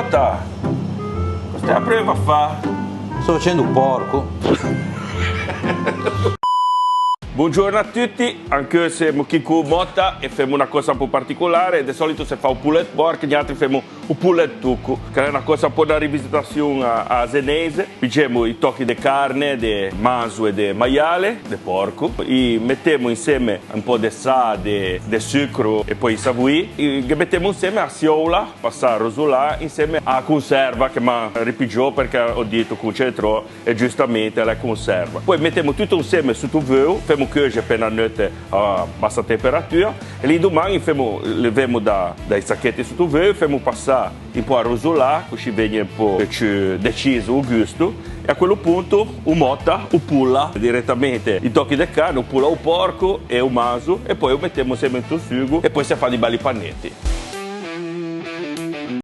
Mota, cosa stai a prova a fare? Sto facendo un porco. Buongiorno a tutti, anche se siamo qui con Motta e facciamo una cosa un po' particolare. Di solito si fa un poulet porco, gli altri facciamo un poulet tucco, che è una cosa un po' da rivisitazione a senese. Facciamo i tocchi di carne, di manzo e di maiale, di porco, e mettiamo insieme un po' di sale, di zucchero e poi i savui, e mettiamo insieme a siola, passare a rosolare insieme a conserva che mi ripigiò perché ho detto che c'è troppo e giustamente la conserva. Poi mettiamo tutto insieme sotto velo, facciamo cuocere per una notte a bassa temperatura e lì domani leviamo dai sacchetti sotto velo, facciamo passare un po' a rosolare, così viene un po' più deciso il gusto e a quel punto un motta, un pulla direttamente i tocchi di carne, un pulla o porco e un maso e poi lo mettiamo insieme in sugo e poi si fa di belli panetti.